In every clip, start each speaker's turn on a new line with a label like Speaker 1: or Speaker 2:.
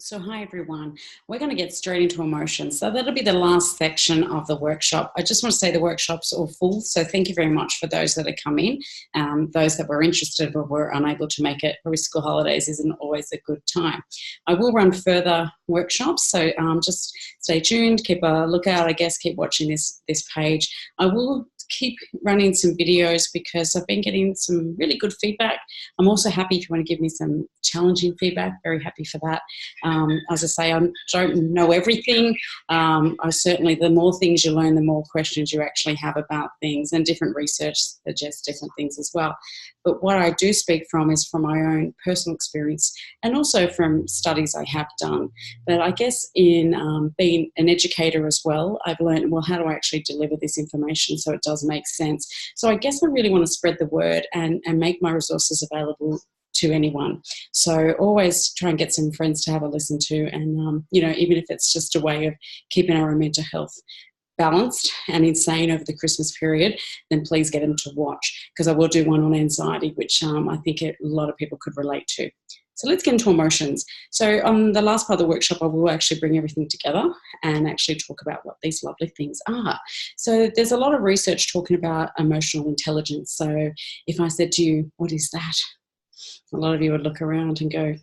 Speaker 1: So, hi everyone. We're going to get straight into emotions. So, that'll be the last section of the workshop. I just want to say the workshop's all full. So, thank you very much for those that have come in. Those that were interested but were unable to make it. Probably school holidays isn't always a good time. I will run further workshops. So, just stay tuned, keep a lookout, I guess, keep watching this page. I will keep running some videos because I've been getting some really good feedback. I'm also happy if you want to give me some challenging feedback, very happy for that. As I say, I don't know everything. I certainly, the more things you learn, the more questions you actually have about things, and different research suggests different things as well. But what I do speak from is from my own personal experience and also from studies I have done. But I guess in being an educator as well, I've learned, well, how do I actually deliver this information so it does make sense? So I guess I really want to spread the word and make my resources available to anyone. So always try and get some friends to have a listen to, and even if it's just a way of keeping our own mental health balanced and insane over the Christmas period, then please get them to watch, because I will do one on anxiety, which I think a lot of people could relate to. So let's get into emotions. So on the last part of the workshop, I will actually bring everything together and actually talk about what these lovely things are. So there's a lot of research talking about emotional intelligence. So if I said to you, what is that? A lot of you would look around and go,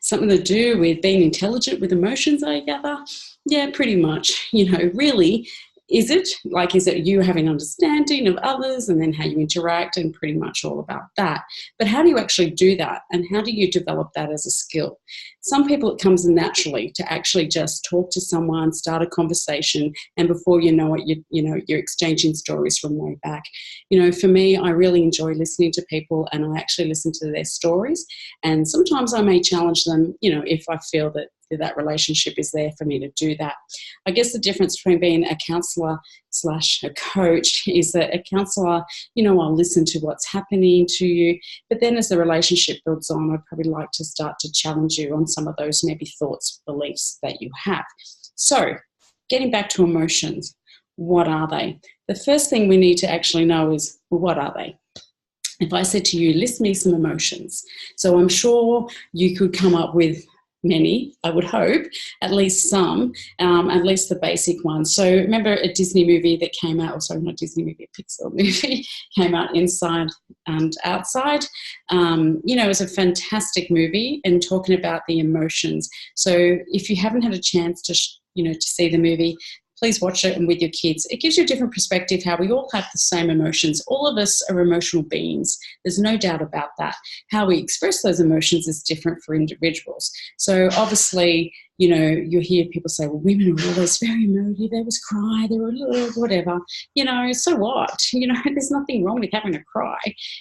Speaker 1: something to do with being intelligent with emotions, I gather. Yeah, pretty much. Really, is it you having understanding of others and then how you interact, and pretty much all about that. But how do you actually do that, and how do you develop that as a skill? Some people, it comes naturally to actually just talk to someone, start a conversation, and before you know it, you're exchanging stories from way back. For me, I really enjoy listening to people, and I actually listen to their stories, and sometimes I may challenge them, if I feel that relationship is there for me to do that. I guess the difference between being a counsellor / a coach is that a counsellor, I'll listen to what's happening to you, but then as the relationship builds on, I'd probably like to start to challenge you on some of those maybe thoughts, beliefs that you have. So getting back to emotions, what are they? The first thing we need to actually know is, well, what are they? If I said to you, list me some emotions. So I'm sure you could come up with many, I would hope, at least some, at least the basic ones. So remember a Disney movie that came out, not Disney movie, a Pixar movie, came out, Inside and Outside. It was a fantastic movie and talking about the emotions. So if you haven't had a chance to see the movie, please watch it, and with your kids. It gives you a different perspective how we all have the same emotions. All of us are emotional beings. There's no doubt about that. How we express those emotions is different for individuals. So obviously, you hear people say, well, women are always very emotive. They always cry. They're whatever. So what? There's nothing wrong with having a cry.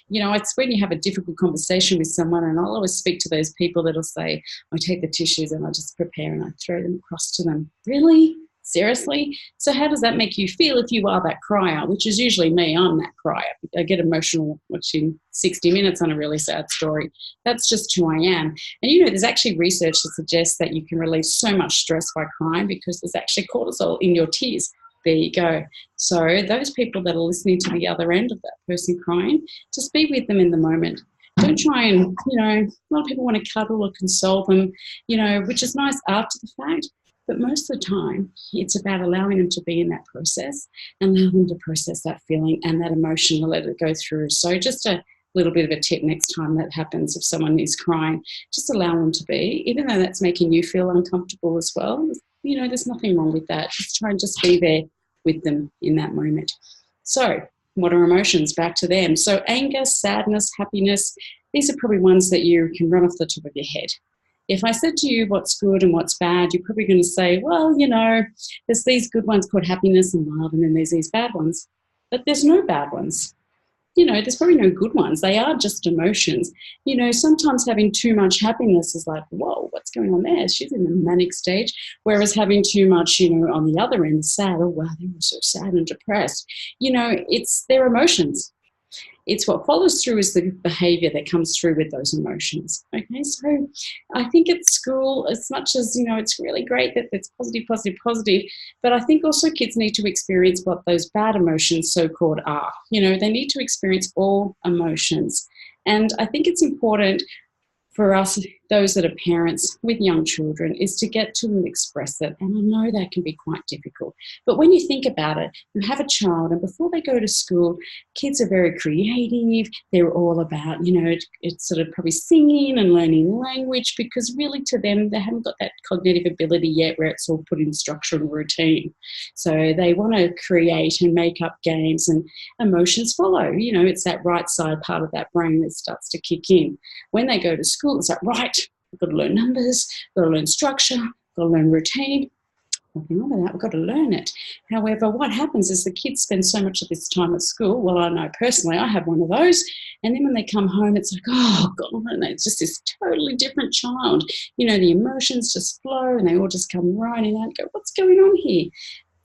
Speaker 1: It's when you have a difficult conversation with someone, and I'll always speak to those people that'll say, I take the tissues and I just prepare and I throw them across to them. Really? Seriously? So how does that make you feel if you are that crier, which is usually me? I'm that crier. I get emotional watching 60 Minutes on a really sad story. That's just who I am. And there's actually research that suggests that you can release so much stress by crying because there's actually cortisol in your tears. There you go. So those people that are listening to the other end of that person crying, just be with them in the moment. Don't try and, a lot of people want to cuddle or console them, which is nice after the fact. But most of the time, it's about allowing them to be in that process and allow them to process that feeling and that emotion and let it go through. So just a little bit of a tip next time that happens, if someone is crying, just allow them to be, even though that's making you feel uncomfortable as well. There's nothing wrong with that. Just try and just be there with them in that moment. So what are emotions? Back to them. So anger, sadness, happiness, these are probably ones that you can run off the top of your head. If I said to you what's good and what's bad, you're probably going to say, well, there's these good ones called happiness and love, and then there's these bad ones. But there's no bad ones. There's probably no good ones. They are just emotions. Sometimes having too much happiness is like, whoa, what's going on there? She's in the manic stage. Whereas having too much, on the other end, sad, oh, wow, they were so sad and depressed. It's their emotions. It's what follows through is the behaviour that comes through with those emotions. Okay, so I think at school, as much as, it's really great that it's positive, positive, positive, but I think also kids need to experience what those bad emotions so-called are. They need to experience all emotions. And I think it's important for us, those that are parents with young children is to get to them express it. And I know that can be quite difficult. But when you think about it, you have a child and before they go to school, kids are very creative. They're all about, it's sort of probably singing and learning language because really to them, they haven't got that cognitive ability yet where it's all put in structure and routine. So they want to create and make up games and emotions follow. It's that right side part of that brain that starts to kick in. When they go to school, it's like, right, we've got to learn numbers, we've got to learn structure, we've got to learn routine. Nothing wrong with that, we've got to learn it. However, what happens is the kids spend so much of this time at school. Well, I know personally I have one of those. And then when they come home, it's like, oh, God, and it's just this totally different child. The emotions just flow and they all just come running out and go, what's going on here?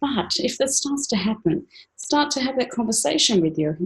Speaker 1: But if that starts to happen, start to have that conversation with your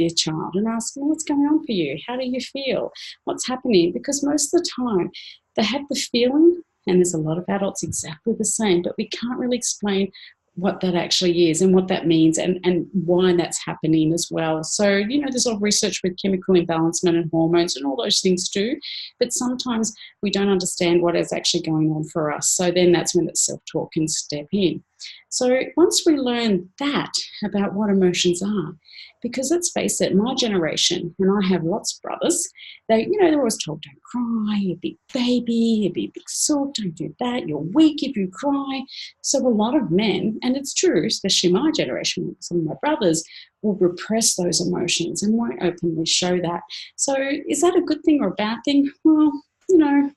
Speaker 1: child and ask them, what's going on for you? How do you feel? What's happening? Because most of the time they have the feeling, and there's a lot of adults exactly the same, but we can't really explain what that actually is and what that means and why that's happening as well. So, there's a lot of research with chemical imbalancement and hormones and all those things too, but sometimes we don't understand what is actually going on for us. So then that's when the self-talk can step in. So once we learn that about what emotions are, because let's face it, my generation, and I have lots of brothers, they're always told, don't cry, you're a big baby, you're a big salt, don't do that, you're weak if you cry. So a lot of men, and it's true, especially my generation, some of my brothers, will repress those emotions and won't openly show that. So is that a good thing or a bad thing? Well, I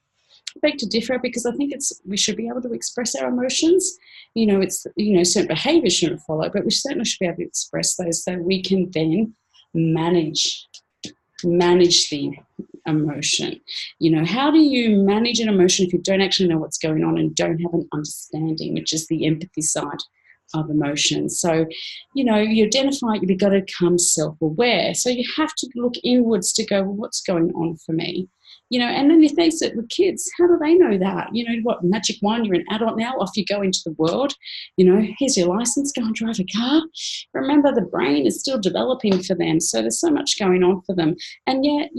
Speaker 1: beg to differ because I think we should be able to express our emotions. Certain behaviours shouldn't follow, but we certainly should be able to express those so we can then manage the emotion. How do you manage an emotion if you don't actually know what's going on and don't have an understanding, which is the empathy side of emotions? So, you identify, you've got to become self-aware. So you have to look inwards to go, well, what's going on for me? And then if they sit with kids, how do they know that? What, magic wand, you're an adult now, off you go into the world. Here's your license, go and drive a car. Remember, the brain is still developing for them. So there's so much going on for them. And yet,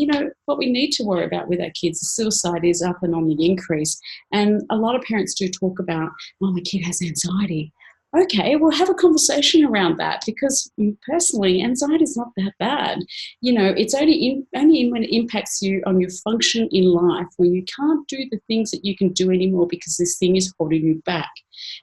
Speaker 1: what we need to worry about with our kids, suicide is up and on the increase. And a lot of parents do talk about, oh, my kid has anxiety. Okay, we'll have a conversation around that because personally, anxiety is not that bad. It's only when it impacts you on your function in life, when you can't do the things that you can do anymore because this thing is holding you back.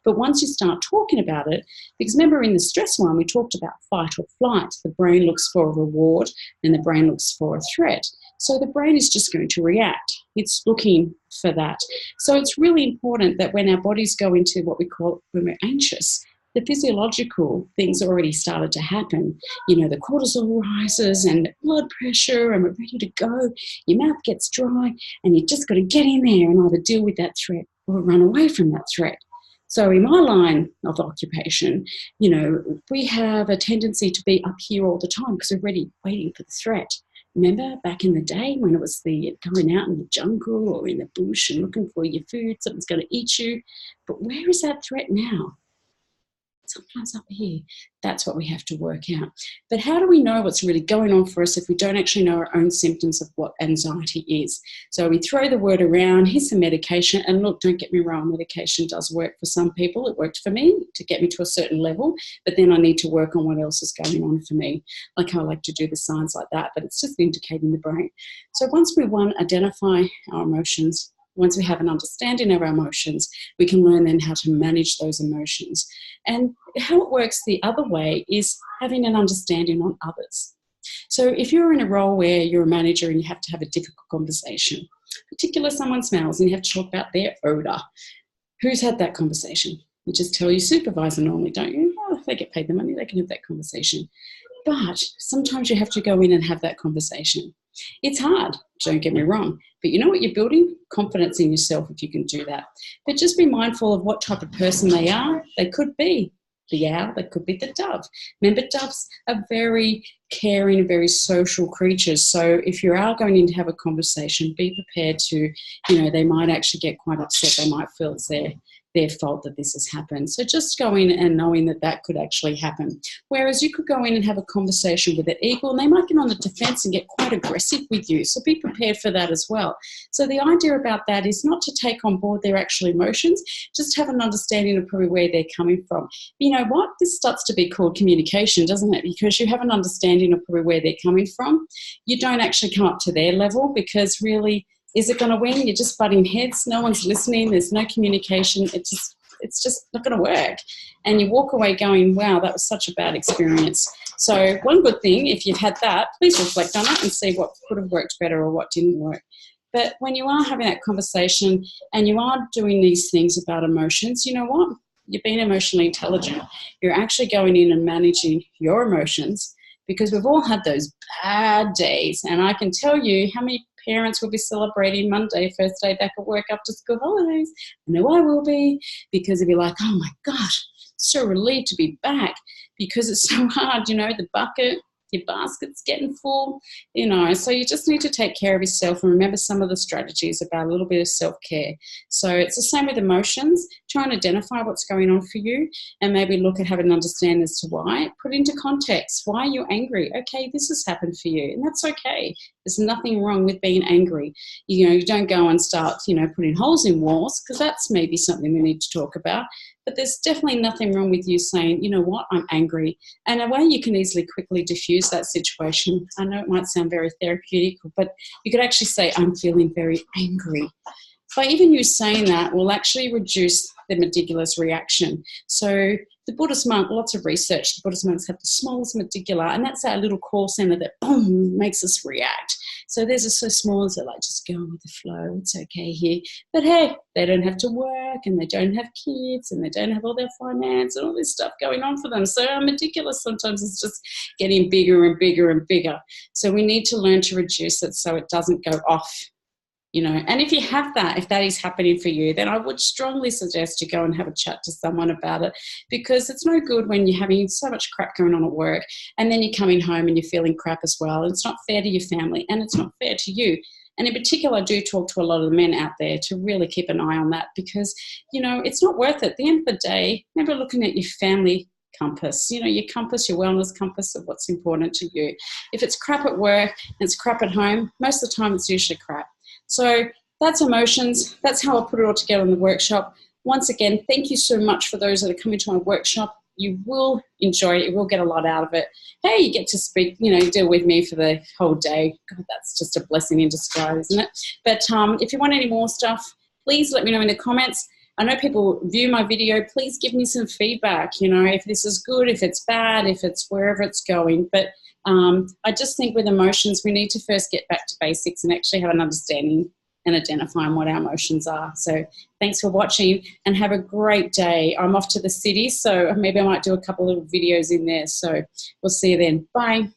Speaker 1: But once you start talking about it, because remember in the stress one, we talked about fight or flight. The brain looks for a reward and the brain looks for a threat. So the brain is just going to react. It's looking for that. So it's really important that when our bodies go into what we call when we're anxious, the physiological things already started to happen. The cortisol rises and blood pressure and we're ready to go. Your mouth gets dry and you just got to get in there and either deal with that threat or run away from that threat. So in my line of occupation, we have a tendency to be up here all the time because we're ready, waiting for the threat. Remember back in the day when it was the going out in the jungle or in the bush and looking for your food, something's going to eat you. But where is that threat now? Sometimes up here. That's what we have to work out. But how do we know what's really going on for us if we don't actually know our own symptoms of what anxiety is? So we throw the word around, here's some medication, and look, don't get me wrong, medication does work for some people. It worked for me to get me to a certain level, but then I need to work on what else is going on for me. Like I like to do the signs like that, but it's just indicating the brain. So once we, identify our emotions, once we have an understanding of our emotions, we can learn then how to manage those emotions. And how it works the other way is having an understanding on others. So if you're in a role where you're a manager and you have to have a difficult conversation, particularly someone smells and you have to talk about their odour, who's had that conversation? You just tell your supervisor normally, don't you? Oh, if they get paid the money, they can have that conversation. But sometimes you have to go in and have that conversation. It's hard, don't get me wrong, but you know what you're building? Confidence in yourself if you can do that. But just be mindful of what type of person they are. They could be the owl, they could be the dove. Remember, doves are very caring, very social creatures. So if you are going in to have a conversation, be prepared to, they might actually get quite upset. They might feel it's their fault that this has happened. So just go in and knowing that that could actually happen. Whereas you could go in and have a conversation with an equal, and they might get on the defense and get quite aggressive with you. So be prepared for that as well. So the idea about that is not to take on board their actual emotions, just have an understanding of probably where they're coming from. You know what? This starts to be called communication, doesn't it? Because you have an understanding of probably where they're coming from. You don't actually come up to their level, because really, is it going to win? You're just butting heads. No one's listening. There's no communication. It's just not going to work. And you walk away going, wow, that was such a bad experience. So one good thing, if you've had that, please reflect on it and see what could have worked better or what didn't work. But when you are having that conversation and you are doing these things about emotions, you know what? You're being emotionally intelligent. You're actually going in and managing your emotions, because we've all had those bad days. And I can tell you how many parents will be celebrating Monday, first day back at work after school holidays. I know I will be, because they'll be like, oh my gosh, so relieved to be back, because it's so hard, you know, the bucket, your basket's getting full, you know. So you just need to take care of yourself and remember some of the strategies about a little bit of self-care. So it's the same with emotions. Try and identify what's going on for you and maybe look at having an understanding as to why. Put into context. Why are you angry? Okay, this has happened for you, and that's okay. There's nothing wrong with being angry. You know, you don't go and start, you know, putting holes in walls, because that's maybe something we need to talk about. But there's definitely nothing wrong with you saying, you know what, I'm angry. And a way you can easily quickly diffuse that situation, I know it might sound very therapeutic, but you could actually say, I'm feeling very angry. By even you saying that will actually reduce the medulla's reaction. So the Buddhist monk, lots of research, the Buddhist monks have the smallest medulla, and that's our little call center that boom makes us react. So theirs are so small, so like, just go with the flow, it's okay here. But hey, they don't have to work, and they don't have kids, and they don't have all their finance and all this stuff going on for them. So our medulla sometimes is just getting bigger and bigger and bigger. So we need to learn to reduce it so it doesn't go off. You know, and if you have that, if that is happening for you, then I would strongly suggest you go and have a chat to someone about it, because it's no good when you're having so much crap going on at work and then you're coming home and you're feeling crap as well. It's not fair to your family, and it's not fair to you. And in particular, I do talk to a lot of the men out there to really keep an eye on that, because, you know, it's not worth it. At the end of the day, remember looking at your family compass, you know, your compass, your wellness compass of what's important to you. If it's crap at work and it's crap at home, most of the time it's usually crap. So that's emotions. That's how I put it all together in the workshop. Once again, thank you so much for those that are coming to my workshop. You will enjoy it. You will get a lot out of it. Hey, you get to speak, you know, deal with me for the whole day. God, that's just a blessing in disguise, isn't it? But if you want any more stuff, please let me know in the comments. I know people view my video. Please give me some feedback, you know, if this is good, if it's bad, if it's wherever it's going. But I just think with emotions, we need to first get back to basics and actually have an understanding and identifying what our emotions are. So thanks for watching and have a great day. I'm off to the city, so maybe I might do a couple of little videos in there. So we'll see you then. Bye.